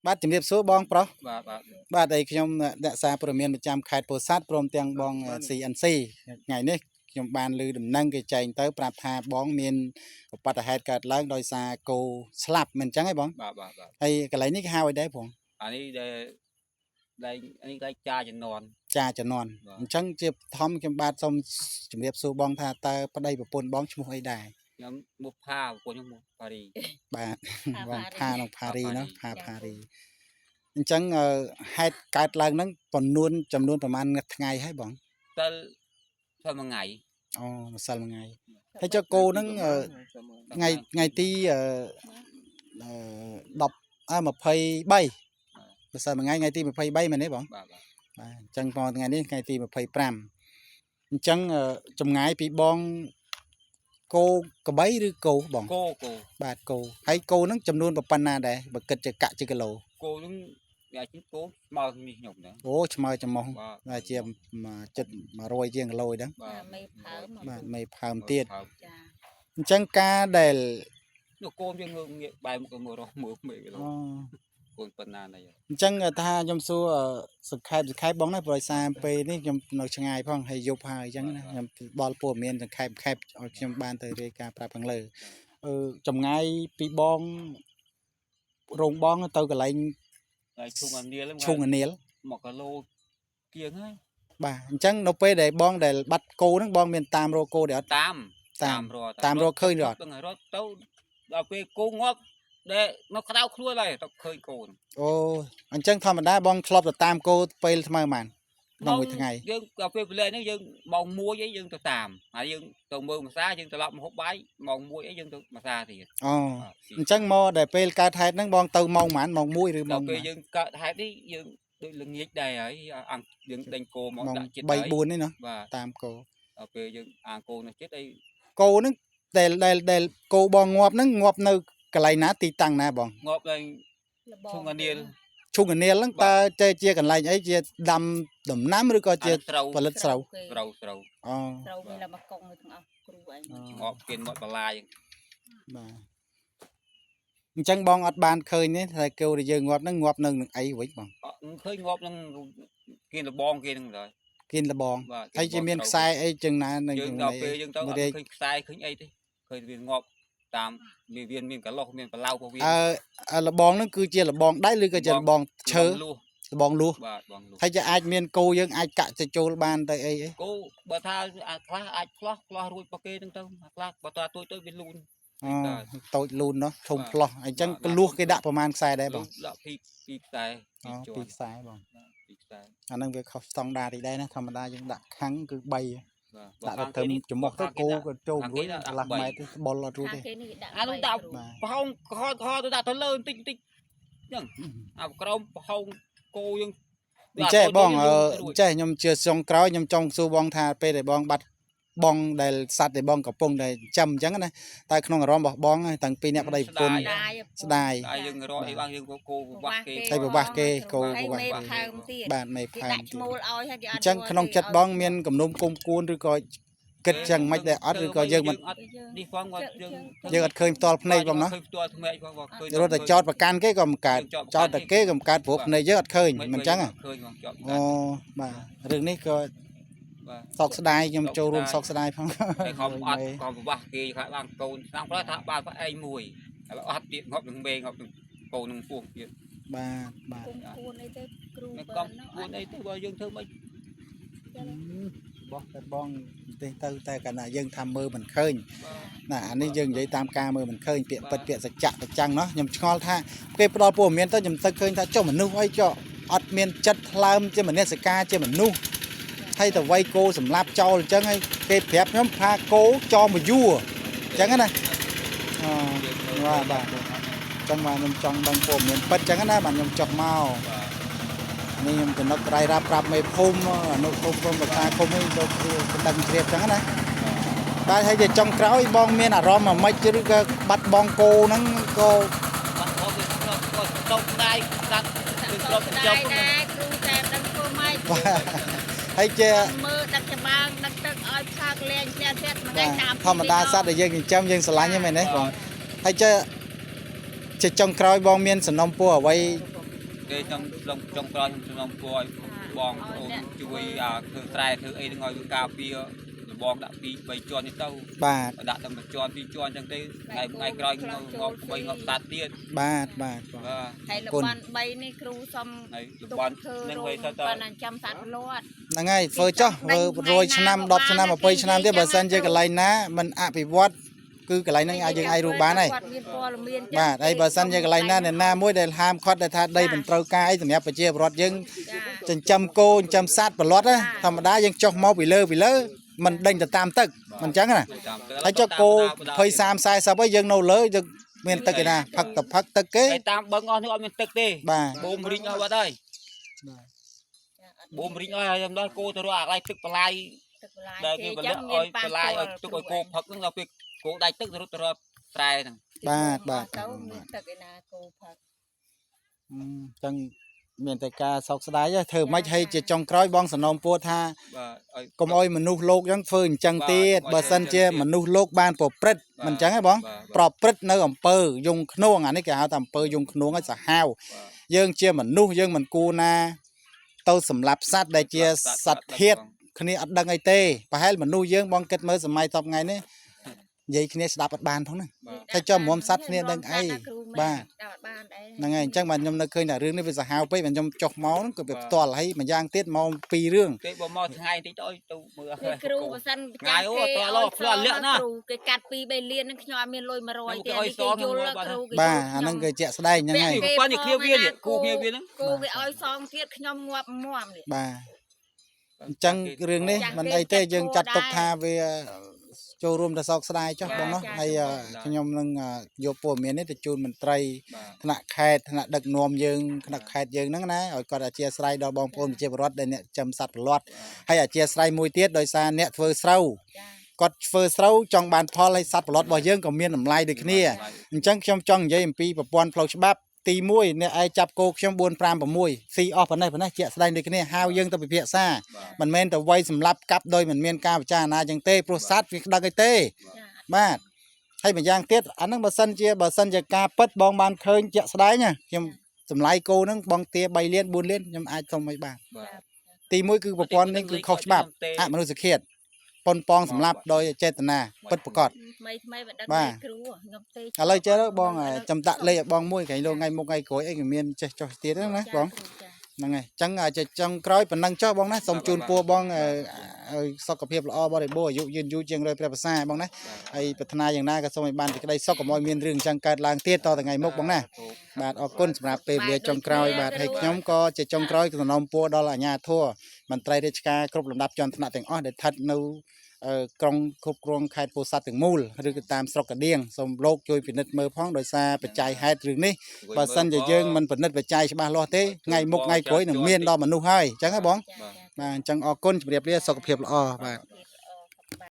បាទជំរាបសួរបងប្រុសបាទបាទឯខ្ញុំអ្នកសារព័ត៌មានប្រចាំខេត្តពោធិ៍សាត់ព្រមទាំងបង CNC ថ្ងៃនេះខ្ញុំបានលើដំណឹងគេចែងទៅប្រាប់ថាបងមានឧបទ្ទហេតុកើតឡើងដោយសារគោស្លាប់មិនអញ្ចឹងហ៎បងបាទហើយកន្លែងនេះគេហៅអីដែរបងអានេះដែលនេះគេចាជំនាន់ ចាជំនាន់អញ្ចឹងជាធម្មខ្ញុំបាទសូមជំរាបសួរបងថាតើប្តីប្រពន្ធបងឈ្មោះអីដែរខ្ញុំមុខផាប្រពន្ធខ្ញុំមុខប៉ារីបាទបងផាក្នុងផារីណាផារីអញ្ចឹងហេតុកើតឡើងហ្នឹងចំនួនប្រហែលថ្ងៃហើយបងទៅមួយថ្ងៃអូម្សិលមួយថ្ងៃហើយចុះគោហ្នឹងថ្ងៃទី10 23ម្សិលមួយថ្ងៃទី23មែនទេបងបាទអញ្ចឹងផងថ្ងៃនេះថ្ងៃទី25អញ្ចឹងចម្ងាយពីបងគោក្របីឬគោបងគោបាទគោហើយគោហ្នឹងចំនួនប៉ុណ្ណាដែរបើគិតជាកាក់ជាគីឡូគោហ្នឹងវាជាគោស្មើនេះខ្ញុំហ្នឹងអូឆ្មើចំមកតែជាចិត្ត100ជាងគីឡូហ្នឹងបាទមេផើមទៀតចាអញ្ចឹងការដែលនោះគោយើងងាកបែរមុខមើលរស់មើលមេគីឡូគោប៉ុណ្ណាណៃអញ្ចឹងថាខ្ញុំសួរសង្ខេបបងណាព្រោះសារពេលនេះខ្ញុំនៅឆ្ងាយផងហើយយប់ហើយអញ្ចឹងណាខ្ញុំបលព័ត៌មានសង្ខេបឲ្យខ្ញុំបានទៅរាយការណ៍ប្រាប់ខាងលើចម្ងាយពីបងរោងបងទៅកន្លែងឈុងអានៀលឈុងអានៀល1គីឡូជាងហើយបាទអញ្ចឹងនៅពេលដែលបងដែលបាត់គោហ្នឹងបងមានតាមរកគោដែរអត់តាមរកឃើញរត់ទៅដល់ពេលគោងាប់ដែលនៅក្តៅខ្លួនហើយទៅឃើញគោអូអញ្ចឹងធម្មតាបងធ្លាប់ទៅតាមគោពេលថ្មើបានក្នុងមួយថ្ងៃយើងដល់ពេលវេលានេះយើងម៉ោង1អីយើងទៅតាមហើយយើងទៅមើលភាសាយើងត្រឡប់មកហូបបាយម៉ោង1អីយើងទៅភាសាទៀតអូអញ្ចឹងមកដែលពេលកើតហេតុហ្នឹងបងទៅម៉ោងប៉ុន្មានម៉ោង1ឬម៉ោងពេលយើងកើតហេតុនេះយើងដូចល្ងាចដែរហើយអង្គយើងដេញគោមកដាក់ចិត្ត3 4នេះណាតាមគោដល់ពេលយើងអាគោនៅចិត្តអីគោហ្នឹងដែលគោបងងាប់ហ្នឹងងាប់នៅកន្លែងណាទីតាំងណាបងងាប់នៅឈុងអានៀលហ្នឹងតើជាកន្លែងអីជាដាំដំណាំឬក៏ជាផលិតស្រូវអូស្រូវមានតែមកកុងនៅទាំងអស់គ្រូឯងងាប់គេមកបលាយបាទអញ្ចឹងបងអត់បានឃើញទេថាគោដែលយើងងាប់ហ្នឹងងាប់នៅនឹងអីវិញបងឃើញងាប់នឹងគេលបងគេហ្នឹងដែរគេលបងហើយជាមានខ្សែអីចឹងណានឹងយើងដល់ពេលយើងទៅអត់ឃើញខ្សែឃើញអីទេឃើញវាងាប់តាមវាមានកន្លោះមានបឡៅរបស់វាលបងហ្នឹងគឺជាលបងដៃឬក៏ជាលបងឈើលបងលួសបាទបងលួសហើយจะអាចមានគោយើងអាចកាក់ទៅចូលបានទៅអីគោបើថាខ្លះអាចផ្លោះរួចបកគេហ្នឹងទៅខ្លះបើថាទួយទៅវាលូនតូចលូនណោះធំផ្លោះអញ្ចឹងកលួសគេដាក់ប្រហែលខ្សែដែរបងដាក់ពីខ្សែពីខ្សែបងពីខ្សែអាហ្នឹងវាខុសស្តង់ដារទីដែរណាធម្មតាយើងដាក់ខាំងគឺ3ដាក់ទៅត្រឹមចំមុខទៅគោក៏ចូលរួចកន្លះម៉ែត្របុលអត់រួចទេអានោះដាក់ប្រហោងកហទៅដាក់ទៅលើបន្តិចអញ្ចឹងអាក្រោមប្រហោងគោយើងចេះបងចេះខ្ញុំជាចុងក្រោយខ្ញុំចង់សួរបងថាពេលដែលបងបាត់បងដែលសัตว์ដែលបងកំពុងតែចាំអញ្ចឹងណាតែក្នុងអារម្មណ៍របស់បងតាំងពីអ្នកប្តីប្រពន្ធស្ដាយយើងរកអីបងយើងគោប្រវាស់គេហើយប្រវាស់គេគោប្រវាស់បាទមេផើមទៀតអញ្ចឹងក្នុងចិត្តបងមានគំនុំគុំគួនឬក៏គិតចឹងមិនដែរអត់ឬក៏យើងមិននេះផងគាត់យើងអត់ឃើញផ្ទាល់ភ្នែកបងណាឃើញផ្ទាល់ភ្នែកផងគាត់ឃើញរត់តែចោតប្រកាន់គេក៏មិនកើតចោតតែគេក៏មិនកើតព្រោះភ្នែកយើងអត់ឃើញមិនអញ្ចឹងអូបាទរឿងនេះក៏សោកស្ដាយខ្ញុំចូលរួមសោកស្ដាយផងតែខំអត់ក៏ប្រវាស់គេថាបានកូនស្នងផ្លោះថាបានឯងមួយហើយអត់ទៀតងាប់នឹងមេងាប់នឹងកូននឹងពោះទៀតបាទគួនអីទៅគ្រូបើកំគួនអីទៅបើយើងធ្វើមិនបោះតែបងទេទៅតែកាលណាយើងថាមើលមិនឃើញណាអានេះយើងនិយាយតាមការមើលមិនឃើញពាក្យពិតពាក្យសច្ចៈប្រចាំងเนาะខ្ញុំឆ្ងល់ថាគេផ្ដល់ព័ត៌មានទៅខ្ញុំទៅឃើញថាចុះមនុស្សអីចុះអត់មានចិត្តថ្លើមជាមនសិការជាមនុស្សហើយទៅវាយគោសម្លាប់ចោលអញ្ចឹងហើយគេប្រាប់ខ្ញុំថាគោចោលមកយួរអញ្ចឹងណាបាទអញ្ចឹងបាទខ្ញុំចង់ដឹងព័ត៌មានពិតអញ្ចឹងណាបាទខ្ញុំចុះមកនេះខ្ញុំចំណុចរៃរ៉ាប្រាប់មេភូមិអនុភូមិព្រមប្រការភូមិនេះទៅដឹងជ្រាបអញ្ចឹងណាបាទហើយជាចុងក្រោយបងមានអារម្មណ៍អាម៉េចឬក៏បាត់បងគោហ្នឹងក៏បាត់បងវាទៅដៃកាត់គឺគ្របចប់ដែរគ្រូតែដឹងធ្វើម៉េចហើយជាមើលដឹកច្បាងដឹកទឹកឲ្យផាកលែងផ្ទះផ្ទះមិនដឹងតាមធម្មតាសត្វដែលយើងចិញ្ចឹមយើងស្រឡាញ់ហ្នឹងមែនទេបងហើយជាចុងក្រោយបងមានសំណុំពរអ្វី គេtrongក្រោយខ្ញុំពួយបងអូនជួយធ្វើស្រែធ្វើអីទាំងឲ្យវាការពារបងដាក់2 3ជាន់នេះទៅ បាទ ដាក់តែ1ជាន់2ជាន់អញ្ចឹងទេថ្ងៃក្រោយខ្ញុំងប់3ងប់សាត់ទៀត បាទបាទ ហើយលបាន3នេះគ្រូសុំ ហើយលបាននឹងវិញទៅ បានចាំសាត់លត់ ហ្នឹងហើយធ្វើចោះធ្វើ100ឆ្នាំ10ឆ្នាំ20ឆ្នាំទៀតបើសិនជាកន្លែងណាมันអភិវឌ្ឍគឺកន្លែងហ្នឹងអាចយើងអាចរស់បានហើយបាទហើយបើសិនជាកន្លែងណាអ្នកណាមួយដែលហាមឃាត់ដែលថាដីមិនត្រូវការអីសម្រាប់ប្រជាពលរដ្ឋយើងចិញ្ចឹមគោចិញ្ចឹមសត្វប្រឡត់ណាធម្មតាយើងចុះមកពីលើมันដេញទៅតាមទឹកមិនអញ្ចឹងណាហើយចុះគោ20 30 40ហើយយើងនៅលើយើងមានទឹកឯណាផឹកទៅផឹកទឹកគេតាមបឹងអស់នេះអត់មានទឹកទេ បាទ បូមរីងអស់បាត់ហើយបូមរីងអស់ហើយខ្ញុំដល់គោទៅរកអាកន្លែងទឹកបន្លាយដែលគេបលិកឲ្យបន្លាយឲ្យទឹកឲ្យគោផឹកហ្នឹងដល់ពេលគោដាច់ទឹកទៅរត់ទៅរកស្រែហ្នឹង បាទទៅមានទឹកឯណាគោផឹក អញ្ចឹងមានតែការសោកស្ដាយធ្វើមិនឲ្យជាចុងក្រោយបងសំណូមពរថា បាទ កុំអោយមនុស្សលោកអញ្ចឹងធ្វើអញ្ចឹងទៀតបើសិនជាមនុស្សលោកបានប្រព្រឹត្តមិនអញ្ចឹងហ៎បងប្រព្រឹត្តនៅអំពើយងខ្នួងអានេះគេហៅថាអំពើយងខ្នួងឲ្យសាហាវយើងជាមនុស្សយើងមិនគួរណាទៅសម្លាប់សត្វដែលជាសត្វធាតុគ្នាអត់ដឹងអីទេប្រហែលមនុស្សយើងបងគិតមើលសម័យតបថ្ងៃនេះនិយាយគ្នាស្ដាប់អត់បានផងហ្នឹងតែចុះមុំសត្វគ្នាដឹងអីបាទហ្នឹងហើយអញ្ចឹងបាទខ្ញុំនៅឃើញថារឿងនេះវាសាហាវពេកបាទខ្ញុំចុះមកហ្នឹងគឺវាផ្ទាល់ហើយម្យ៉ាងទៀតមកពីររឿង គេបើមកថ្ងៃតិចទៅមើល គ្រូបើសិនចាស់គេគេកាត់2 3លាននឹងខ្ញុំអត់មានលុយ100ទេគេយល់គ្រូ បាទអាហ្នឹងគឺជាក់ស្ដែងហ្នឹងហើយ ប៉ានេះគ្នាវាគូគ្នាវាហ្នឹង គូវាឲ្យសងទៀតខ្ញុំងាប់មាំនេះ បាទអញ្ចឹងរឿងនេះមិនអីទេយើងចាត់ទុកថាវាចូលរួមទៅសោកស្ដាយចុះបងនោះហើយខ្ញុំនឹងយកព័ត៌មាននេះទៅជូនមន្ត្រីថ្នាក់ខេត្តថ្នាក់ដឹកនាំយើងថ្នាក់ខេត្តយើងហ្នឹងណាឲ្យគាត់អធិស្ឋានដល់បងប្អូនប្រជាពលរដ្ឋដែលអ្នកចំសัตว์ប្រឡត់ហើយអធិស្ឋានមួយទៀតដោយសារអ្នកធ្វើស្រូវគាត់ធ្វើស្រូវចង់បានផលហើយសัตว์ប្រឡត់របស់យើងក៏មានតម្លៃដូចគ្នាអញ្ចឹងខ្ញុំចង់និយាយអំពីប្រព័ន្ធផ្លូវច្បាប់ទី1អ្នកឯងចាប់គោខ្ញុំ4 5 6ស៊ីអស់ប៉ុណ្ណេះជាក់ស្ដែងដូចគ្នាហៅយើងទៅពិភាក្សាមិនមែនទៅវាយសម្លាប់កាប់ដោយមិនមានការពិចារណាចឹងទេព្រោះសត្វវាដឹងអីទេបាទហើយម្យ៉ាងទៀតអាហ្នឹងបើសិនជាការពិតបងបានឃើញជាក់ស្ដែងណាខ្ញុំសម្លាយគោហ្នឹងបងទា3 លាន 4 លានខ្ញុំអាចសុំឲ្យបានទី1គឺប្រព័ន្ធនេះគឺខុសច្បាប់អមនុស្សជាតិប៉ុនប៉ងសម្លាប់ដោយចេតនាពិតប្រាកដ ថ្មីមិនដឹងគ្រូខ្ញុំទេ ឥឡូវចេះបងចំតាក់លេខឲ្យបងមួយថ្ងៃលោកថ្ងៃមុខថ្ងៃក្រោយអីក៏មានចេះចុះទៀតហ្នឹងណាបងហ្នឹងហើយអញ្ចឹងចង់ក្រោយប៉ុណ្ណឹងចុះបងណាសូមជូនពរបងឲ្យសុខភាពល្អបរិបូរណ៍អាយុយឺនយូរជាងរយព្រះប្រសាបងណាហើយប្រាថ្នាយ៉ាងណាក៏សូមឲ្យបានសេចក្តីសុខកុំឲ្យមានរឿងអញ្ចឹងកើតឡើងទៀតតទៅថ្ងៃមុខបងណាបាទអរគុណសម្រាប់ពេលវេលាចុងក្រោយបាទហើយខ្ញុំក៏ជាចុងក្រោយសំណូមពរដល់អាជ្ញាធរមន្ត្រីរាជការគ្រប់លំដាប់ជាន់ថ្នាក់ទាំងអស់ដែលស្ថិតនៅក្រុងគ្រប់គ្រងខេត្តពោធិ៍សាត់ទាំងមូលឬក៏តាមស្រុកកណ្ដៀងសូមលោកជួយពិនិត្យមើលផងដោយសារបច្ច័យហេតុរឿងនេះបើសិនជាយើងមិនពិនិត្យបច្ច័យច្បាស់លាស់ទេថ្ងៃមុខថ្ងៃក្រោយនឹងមានដល់មនុស្សហើយអញ្ចឹងហ៎បងបាទអញ្ចឹងអរគុណជម្រាបលាសុខភាពល្អបាទ